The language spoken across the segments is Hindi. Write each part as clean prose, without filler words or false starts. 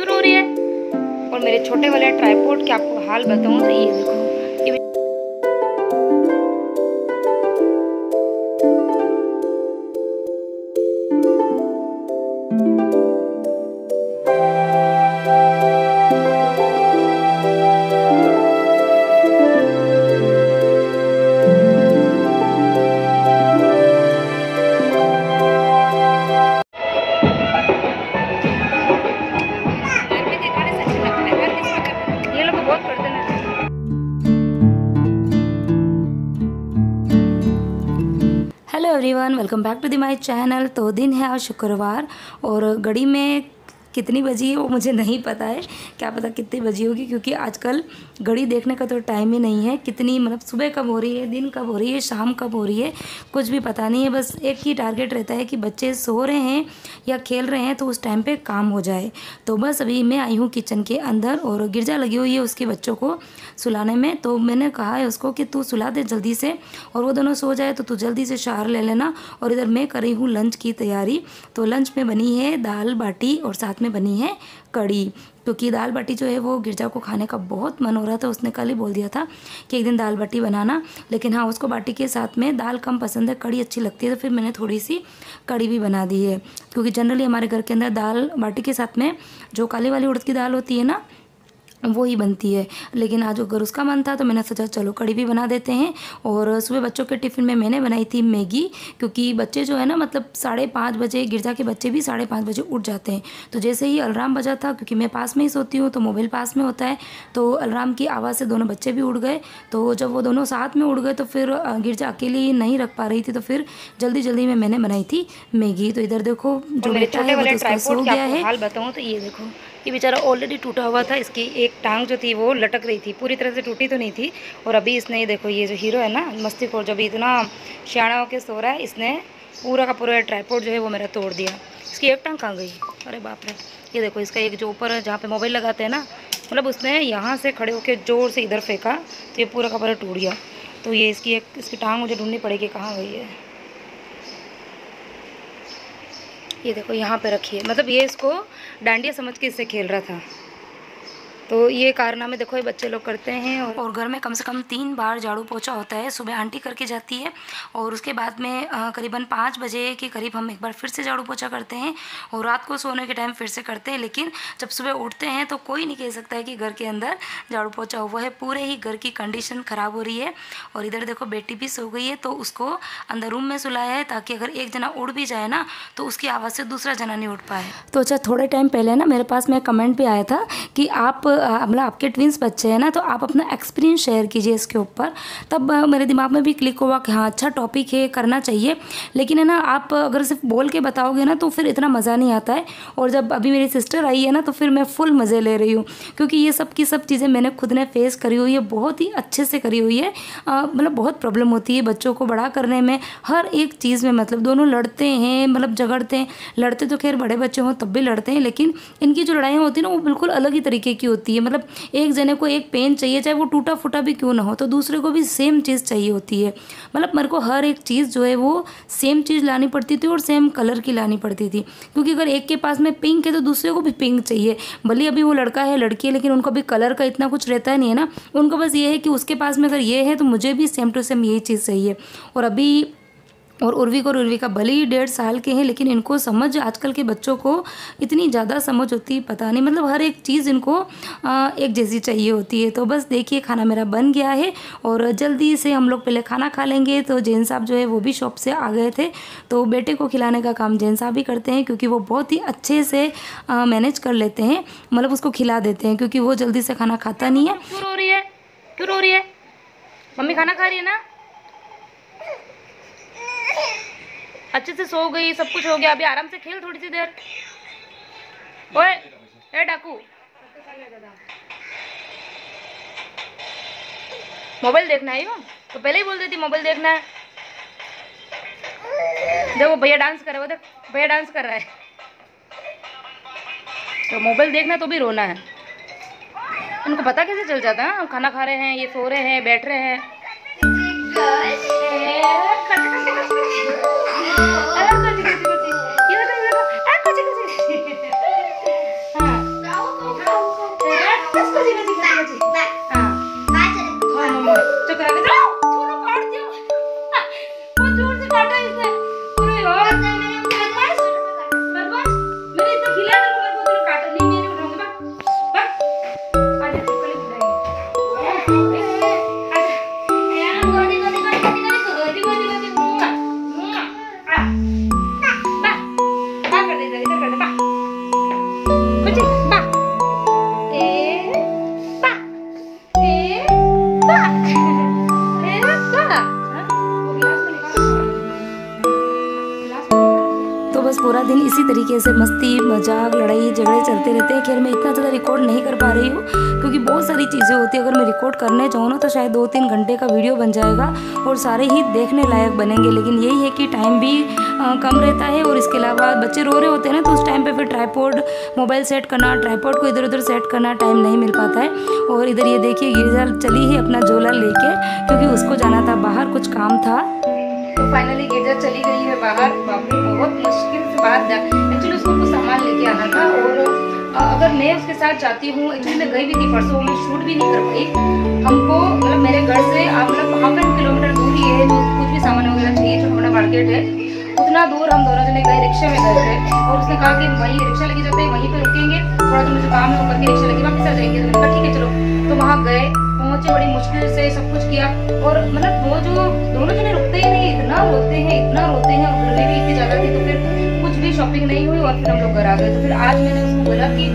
क्यों रो रही है? और मेरे छोटे वाले ट्राइपॉड के आपको हाल बताऊं तो ये देखो, hello everyone, welcome back to the my channel. तो दिन है आज शुक्रवार और घड़ी में कितनी बजी है वो मुझे नहीं पता है, क्या पता कितनी बजी होगी, क्योंकि आजकल घड़ी देखने का तो टाइम ही नहीं है। कितनी मतलब सुबह कब हो रही है, दिन कब हो रही है, शाम कब हो रही है, कुछ भी पता नहीं है। बस एक ही टारगेट रहता है कि बच्चे सो रहे हैं या खेल रहे हैं तो उस टाइम पे काम हो जाए। तो बस अभी मैं आई हूँ किचन के अंदर और गिरजा लगी हुई है उसके बच्चों को सुलाने में। तो मैंने कहा है उसको कि तू सुला दे जल्दी से, और वो दोनों सो जाए तो तू जल्दी से शावर ले लेना। और इधर मैं कर रही हूँ लंच की तैयारी। तो लंच में बनी है दाल बाटी और साथ में बनी है कड़ी, क्योंकि दाल बाटी जो है वो गिरजा को खाने का बहुत मन हो रहा था। उसने कल ही बोल दिया था कि एक दिन दाल बाटी बनाना, लेकिन हाँ उसको बाटी के साथ में दाल कम पसंद है, कड़ी अच्छी लगती है। तो फिर मैंने थोड़ी सी कड़ी भी बना दी है, क्योंकि जनरली हमारे घर के अंदर दाल बाटी के साथ में जो काली वाली उड़द की दाल होती है ना वो ही बनती है। लेकिन आज अगर उसका मन था तो मैंने सोचा चलो कड़ी भी बना देते हैं। और सुबह बच्चों के टिफ़िन में मैंने बनाई थी मैगी, क्योंकि बच्चे जो है ना मतलब 5:30 बजे, गिरजा के बच्चे भी 5:30 बजे उठ जाते हैं। तो जैसे ही अलार्म बजा था, क्योंकि मैं पास में ही सोती हूँ तो मोबाइल पास में होता है, तो अलार्म की आवाज़ से दोनों बच्चे भी उठ गए। तो जब वो दोनों साथ में उठ गए तो फिर गिरजा अकेली नहीं रख पा रही थी, तो फिर जल्दी जल्दी में मैंने बनाई थी मैगी। तो इधर देखो जो बेटा है वो तो उसका सो गया है। हाल बताऊँ तो ये देखो, ये बेचारा ऑलरेडी टूटा हुआ था। इसकी एक टांग जो थी वो लटक रही थी, पूरी तरह से टूटी तो नहीं थी। और अभी इसने, ये देखो ये जो हीरो है ना मस्तीखोर, जब इतना शाना होकर सो रहा है, इसने पूरा का पूरा ट्राइपॉड जो है वो मेरा तोड़ दिया। इसकी एक टांग कहाँ गई? अरे बाप रे, ये देखो इसका एक जो ऊपर जहाँ पे मोबाइल लगाते हैं ना, मतलब उसने यहाँ से खड़े होकर ज़ोर से इधर फेंका तो ये पूरा का पूरा टूट गया। तो ये इसकी टांग मुझे ढूंढनी पड़ेगी, कहाँ गई है। ये देखो यहाँ पे रखी है, मतलब ये इसको डांडिया समझ के इससे खेल रहा था। तो ये कारनामे देखो ये बच्चे लोग करते हैं। और घर में कम से कम 3 बार झाड़ू पोछा होता है। सुबह आंटी करके जाती है और उसके बाद में करीबन 5 बजे के करीब हम एक बार फिर से झाड़ू पोछा करते हैं, और रात को सोने के टाइम फिर से करते हैं। लेकिन जब सुबह उठते हैं तो कोई नहीं कह सकता है कि घर के अंदर झाड़ू पोछा हुआ है। पूरे ही घर की कंडीशन ख़राब हो रही है। और इधर देखो बेटी भी सो गई है, तो उसको अंदर रूम में सुलाया है, ताकि अगर एक जना उड़ भी जाए ना तो उसकी आवाज़ से दूसरा जना नहीं उठ पाए। तो अच्छा, थोड़े टाइम पहले ना मेरे पास में कमेंट भी आया था कि आप मतलब आपके ट्विंस बच्चे हैं ना, तो आप अपना एक्सपीरियंस शेयर कीजिए इसके ऊपर। तब मेरे दिमाग में भी क्लिक हुआ कि हाँ अच्छा टॉपिक है, करना चाहिए। लेकिन है ना, आप अगर सिर्फ बोल के बताओगे ना तो फिर इतना मज़ा नहीं आता है। और जब अभी मेरी सिस्टर आई है ना तो फिर मैं फुल मज़े ले रही हूँ, क्योंकि ये सब की सब चीज़ें मैंने खुद ने फेस करी हुई है, बहुत ही अच्छे से करी हुई है। मतलब बहुत प्रॉब्लम होती है बच्चों को बड़ा करने में, हर एक चीज़ में। मतलब दोनों लड़ते हैं, मतलब झगड़ते हैं। लड़ते तो खैर बड़े बच्चे हों तब भी लड़ते हैं, लेकिन इनकी जो लड़ाइयाँ होती है ना वो बिल्कुल अलग ही तरीके की होती है। मतलब एक जने को एक पेन चाहिए, चाहे वो टूटा फूटा भी क्यों ना हो, तो दूसरे को भी सेम चीज़ चाहिए होती है। मतलब मेरे को हर एक चीज़ जो है वो सेम चीज़ लानी पड़ती थी और सेम कलर की लानी पड़ती थी, क्योंकि अगर एक के पास में पिंक है तो दूसरे को भी पिंक चाहिए। भले अभी वो लड़का है लड़की है, लेकिन उनको भी कलर का इतना कुछ रहता नहीं है ना। उनको बस ये है कि उसके पास में अगर ये है तो मुझे भी सेम टू सेम यही चीज़ चाहिए। और अभी और उर्वी का भले ही 1.5 साल के हैं, लेकिन इनको समझ, आजकल के बच्चों को इतनी ज़्यादा समझ होती है पता नहीं। मतलब हर एक चीज़ इनको एक जैसी चाहिए होती है। तो बस देखिए खाना मेरा बन गया है और जल्दी से हम लोग पहले खाना खा लेंगे। तो जैन साहब जो है वो भी शॉप से आ गए थे, तो बेटे को खिलाने का काम जैन साहब ही करते हैं, क्योंकि वो बहुत ही अच्छे से मैनेज कर लेते हैं। मतलब उसको खिला देते हैं, क्योंकि वो जल्दी से खाना खाता नहीं है। क्यों रो रही है? क्यों रो रही है? मम्मी खाना खा रही है ना, अच्छे से सो गई, सब कुछ हो गया, अभी आराम से खेल थोड़ी सी देर। ओए ए डाकू, मोबाइल देखना है? तो पहले ही बोल देती मोबाइल देखना है। देखो भैया डांस कर रहा है, वो देख भैया डांस कर रहा है। तो मोबाइल देखना तो भी रोना है। उनको पता कैसे चल जाता है? खाना खा रहे हैं, ये सो रहे हैं, बैठ रहे हैं। पूरा दिन इसी तरीके से मस्ती मजाक लड़ाई झगड़े चलते रहते हैं। खैर मैं इतना ज़्यादा रिकॉर्ड नहीं कर पा रही हूँ क्योंकि बहुत सारी चीज़ें होती है। अगर मैं रिकॉर्ड करने जाऊँ ना तो शायद 2-3 घंटे का वीडियो बन जाएगा और सारे ही देखने लायक बनेंगे। लेकिन यही है कि टाइम भी कम रहता है और इसके अलावा बच्चे रो रहे होते हैं ना, तो उस टाइम पे फिर ट्राइपॉड मोबाइल सेट करना, ट्राइपॉड को इधर उधर सेट करना टाइम नहीं मिल पाता है। और इधर ये देखिए गिरजा चली है अपना झोला लेके, क्योंकि उसको जाना था बाहर, कुछ काम था। तो फाइनली गिरजा चली गई है बाहर। बाप रे बहुत मुश्किल से बाहर एक्चुअली उसको कुछ सामान लेके आना था और अगर मैं उसके साथ जाती हूँ, एक्चुअली मैं गई भी थी परसों, मैं शूट भी नहीं कर पाई। हमको मतलब मेरे घर से मतलब 1/2 किलोमीटर दूर ही है, जो कुछ भी सामान वगैरह चाहिए, छोटा मोटा मार्केट है, उतना दूर हम दोनों जने गए, रिक्शे में गए थे। और उसने कहा कि वहीं रिक्शा लेके जाते हैं, वहीं पे रुकेंगे, थोड़ा जो मुझे काम है वो करके रिक्शा लेके वापस आ जाएंगे। तो मैंने कहा ठीक है चलो। तो वहाँ गए, पहुंचे, बड़ी मुश्किल से सब कुछ किया और मतलब वो जो दोनों जने रुकते ही नहीं, इतना रोते हैं और गर्मी भी इतनी ज्यादा थी, तो फिर कुछ भी शॉपिंग नहीं हुई और फिर हम लोग घर आ गए। तो फिर आज मैंने उसको बोला कि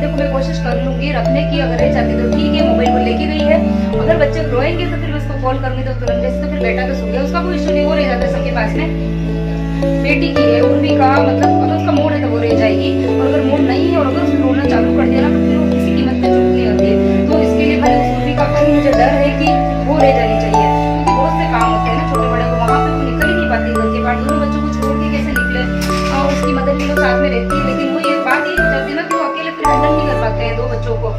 देखो मैं कोशिश कर लूंगी रखने की, अगर रह जाती तो ठीक है, मोबाइल को लेके गई है, अगर बच्चे रोएंगे तो फिर उसको कॉल करूंगी तो तुरंत। जैसे तो फिर बेटा तो सो गया, उसका कोई इश्यू नहीं, वो रह जाता है सबके पास में। बेटी की है उर्वी का, मतलब अगर उसका मूड है तो वो रह जाएगी, और अगर मूड नहीं है और अगर उसने रोना चालू कर दिया ना तो फिर वो किसी कीमत पे चुप नहीं होती है। तो इसके लिए मैंने उर्वी का कहीं मुझे डर है कि वो रह जानी चाहिए, क्योंकि बहुत से काम होते हैं ना छोटे बड़े को, वहाँ पे वो निकल ही नहीं पाती घर के बाहर, दोनों बच्चों को छोड़ के कैसे निकले। और उसकी मदर भी लोग साथ में रहती है, लेकिन वो ये बात ही हो जाती है ना कि वो अकेले फिर हैंडल नहीं कर पाते हैं 2 बच्चों को,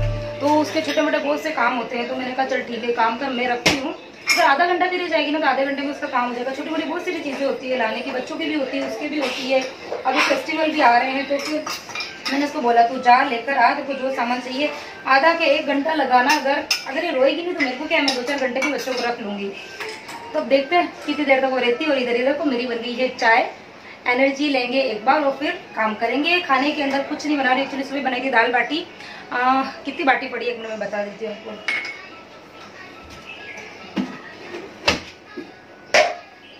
तो उसके छोटे मोटे बहुत से काम होते हैं। तो मैंने कहा चल ठीक है, काम कर, मैं रखती हूँ। अगर आधा घंटा भी रह जाएगी ना तो आधे घंटे में उसका काम हो जाएगा। छोटी मोटी बहुत सारी चीज़ें होती है लाने की, बच्चों की भी होती है, उसकी भी होती है। अभी फेस्टिवल भी आ रहे हैं तो फिर मैंने उसको बोला तू जा लेकर आ, देखो जो सामान चाहिए आधा के 1 घंटा लगाना। अगर ये रोएगी नहीं तो मेरे को क्या, मैं 2-4 घंटे में बच्चों को रख लूंगी। तो अब देखते हैं कितनी देर तक वो रहती है। और इधर को मेरी बन गई है चाय, एनर्जी लेंगे एक बार और फिर काम करेंगे। खाने के अंदर कुछ नहीं बना रही, एक्चुअली सुबह बनाई थी दाल बाटी। कितनी बाटी पड़ी एक मिनट में बता देती हूँ आपको।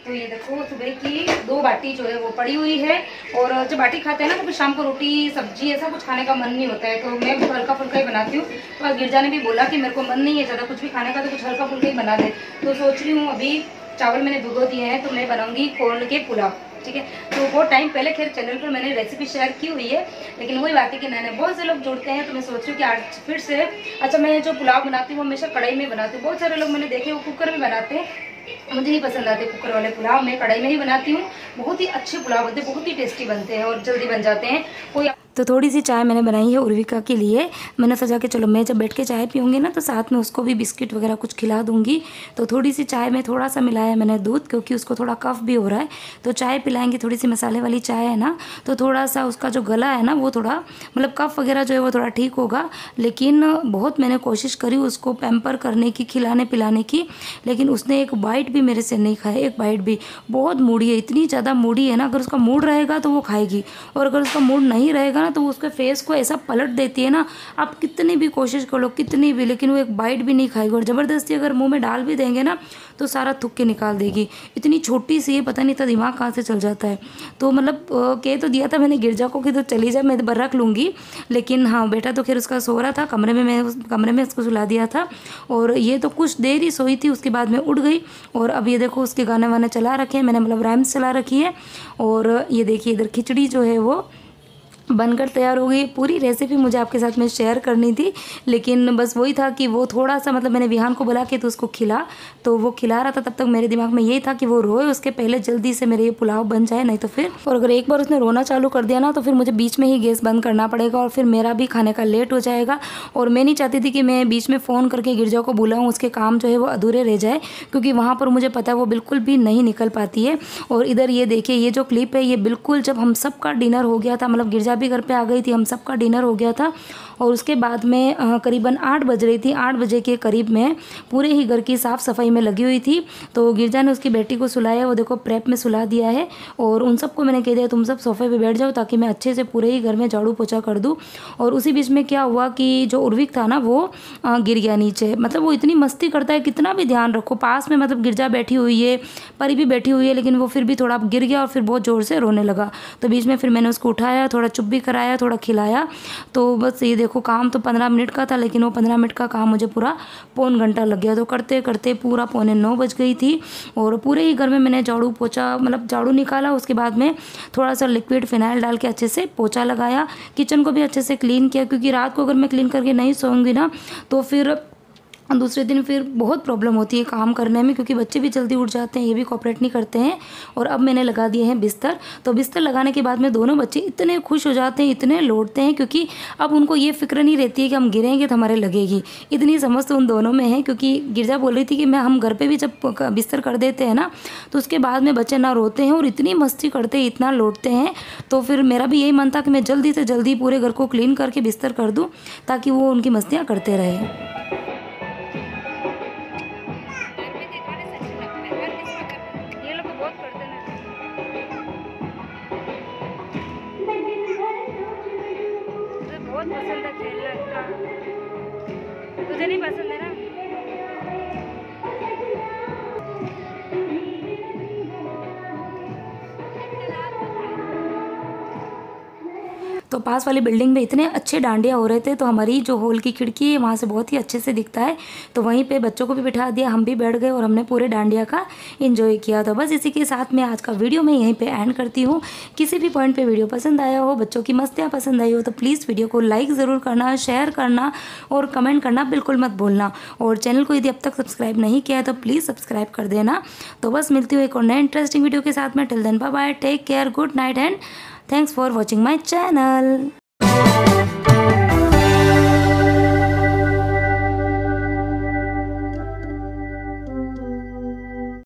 तो ये देखो सुबह की 2 बाटी जो है वो पड़ी हुई है। और जब बाटी खाते हैं ना तो फिर शाम को रोटी सब्जी ऐसा कुछ खाने का मन नहीं होता है, तो मैं भी हल्का फुल्का ही बनाती हूँ। तो आज गिरजा ने भी बोला कि मेरे को मन नहीं है ज़्यादा कुछ भी खाने का, तो कुछ हल्का फुल्का ही बना दे। तो सोच रही हूँ अभी चावल मैंने भिगो दिए हैं, तो मैं बनाऊंगी कोर्न के पुलाव, ठीक है। तो बहुत टाइम पहले खैर चैनल पर मैंने रेसिपी शेयर की हुई है, लेकिन वही बात है कि नए बहुत से लोग जुड़ते हैं, तो मैं सोच रही हूँ कि आज फिर से। अच्छा, मैं जो पुलाव बनाती हूँ हमेशा कढ़ाई में बनाती हूँ। बहुत सारे लोग मैंने देखे वो कुकर में बनाते हैं, मुझे नहीं पसंद आते कुकर वाले पुलाव, मैं कढ़ाई में ही बनाती हूँ। बहुत ही अच्छे पुलाव बनते हैं, बहुत ही टेस्टी बनते हैं और जल्दी बन जाते हैं। कोई तो थोड़ी सी चाय मैंने बनाई है उर्विका के लिए। मैंने सोचा कि चलो मैं जब बैठ के चाय पीऊँगी ना तो साथ में उसको भी बिस्किट वगैरह कुछ खिला दूँगी। तो थोड़ी सी चाय में थोड़ा सा मिलाया मैंने दूध, क्योंकि उसको थोड़ा कफ भी हो रहा है। तो चाय पिलाएंगे, थोड़ी सी मसाले वाली चाय है ना, तो थोड़ा सा उसका जो गला है ना वो थोड़ा मतलब कफ वगैरह जो है वो थोड़ा ठीक होगा। लेकिन बहुत मैंने कोशिश करी उसको पैम्पर करने की, खिलाने पिलाने की, लेकिन उसने एक बाइट भी मेरे से नहीं खाया, एक बाइट भी। बहुत मूडी है, इतनी ज़्यादा मूडी है ना, अगर उसका मूड रहेगा तो वो खाएगी, और अगर उसका मूड नहीं रहेगा ना तो वो उसके फेस को ऐसा पलट देती है ना, आप कितनी भी कोशिश कर लो कितनी भी, लेकिन वो एक बाइट भी नहीं खाएगी। और ज़बरदस्ती अगर मुंह में डाल भी देंगे ना तो सारा थूक के निकाल देगी। इतनी छोटी सी है, पता नहीं था दिमाग कहाँ से चल जाता है। तो मतलब कह तो दिया था मैंने गिरजा को कि तो चली जाए, मैं रख लूँगी, लेकिन हाँ बेटा तो खैर उसका सो रहा था कमरे में, मैं उस कमरे में उसको सुला दिया था। और ये तो कुछ देर ही सोई थी, उसके बाद में उठ गई। और अब ये देखो उसके गाने वाने चला रखे हैं मैंने, मतलब राइम्स चला रखी है। और ये देखिए इधर खिचड़ी जो है वो बनकर तैयार हो गई। पूरी रेसिपी मुझे आपके साथ में शेयर करनी थी, लेकिन बस वही था कि वो थोड़ा सा मतलब मैंने विहान को बोला कि तू उसको खिला, तो वो खिला रहा था। तब तक मेरे दिमाग में यही था कि वो रोए उसके पहले जल्दी से मेरे ये पुलाव बन जाए, नहीं तो फिर और अगर एक बार उसने रोना चालू कर दिया ना तो फिर मुझे बीच में ही गैस बंद करना पड़ेगा और फिर मेरा भी खाने का लेट हो जाएगा। और मैं नहीं चाहती थी कि मैं बीच में फ़ोन करके गिरजा को बुलाऊँ, उसके काम जो है वो अधूरे रह जाए, क्योंकि वहाँ पर मुझे पता है वो बिल्कुल भी नहीं निकल पाती है। और इधर ये देखिए ये जो क्लिप है ये बिल्कुल जब हम सबका डिनर हो गया था, मतलब गिरजा भी घर पे आ गई थी, हम सबका डिनर हो गया था। और उसके बाद में करीबन 8 बज रही थी, 8 बजे के करीब में पूरे ही घर की साफ़ सफाई में लगी हुई थी। तो गिरजा ने उसकी बेटी को सुलाया, वो देखो प्रेप में सुला दिया है। और उन सबको मैंने कह दिया तुम सब सोफे पे बैठ जाओ ताकि मैं अच्छे से पूरे ही घर में झाड़ू पोछा कर दूँ। और उसी बीच में क्या हुआ कि जो उर्विक था ना वो गिर गया नीचे। मतलब वो इतनी मस्ती करता है, कितना भी ध्यान रखो पास में, मतलब गिरजा बैठी हुई है, परी भी बैठी हुई है, लेकिन वो फिर भी थोड़ा गिर गया और फिर बहुत ज़ोर से रोने लगा। तो बीच में फिर मैंने उसको उठाया, थोड़ा चुप भी कराया, थोड़ा खिलाया। तो बस ये देखो देखो काम तो 15 मिनट का था, लेकिन वो 15 मिनट का काम मुझे पूरा पौन घंटा लग गया। तो करते करते पूरा 8:45 बज गई थी। और पूरे ही घर में मैंने झाड़ू पोछा, मतलब झाड़ू निकाला, उसके बाद में थोड़ा सा लिक्विड फिनाइल डाल के अच्छे से पोछा लगाया। किचन को भी अच्छे से क्लीन किया, क्योंकि रात को अगर मैं क्लीन करके नहीं सोऊंगी ना तो फिर दूसरे दिन फिर बहुत प्रॉब्लम होती है काम करने में, क्योंकि बच्चे भी जल्दी उठ जाते हैं, ये भी कोऑपरेट नहीं करते हैं। और अब मैंने लगा दिए हैं बिस्तर। तो बिस्तर लगाने के बाद में दोनों बच्चे इतने खुश हो जाते हैं, इतने लौटते हैं, क्योंकि अब उनको ये फिक्र नहीं रहती है कि हम गिरेंगे तो हमारे लगेगी। इतनी समझ तो उन दोनों में है, क्योंकि गिरजा बोल रही थी कि हम घर पर भी जब बिस्तर कर देते हैं ना तो उसके बाद में बच्चे ना रोते हैं और इतनी मस्ती करते हैं, इतना लौटते हैं। तो फिर मेरा भी यही मन था कि मैं जल्दी से जल्दी पूरे घर को क्लीन करके बिस्तर कर दूँ, ताकि वो उनकी मस्तियाँ करते रहे। बहुत पसंद है खेलना इसका, तुझे नहीं पसंद है ना? तो पास वाली बिल्डिंग में इतने अच्छे डांडिया हो रहे थे, तो हमारी जो हॉल की खिड़की है वहाँ से बहुत ही अच्छे से दिखता है। तो वहीं पे बच्चों को भी बिठा दिया, हम भी बैठ गए और हमने पूरे डांडिया का एंजॉय किया। तो बस इसी के साथ मैं आज का वीडियो मैं यहीं पे एंड करती हूँ। किसी भी पॉइंट पे वीडियो पसंद आया हो, बच्चों की मस्तियाँ पसंद आई हो, तो प्लीज़ वीडियो को लाइक ज़रूर करना, शेयर करना और कमेंट करना बिल्कुल मत भूलना। और चैनल को यदि अब तक सब्सक्राइब नहीं किया है तो प्लीज़ सब्सक्राइब कर देना। तो बस मिलती हूँ एक और नए इंटरेस्टिंग वीडियो के साथ में। Till then bye bye, take care, good night and thanks for watching my channel.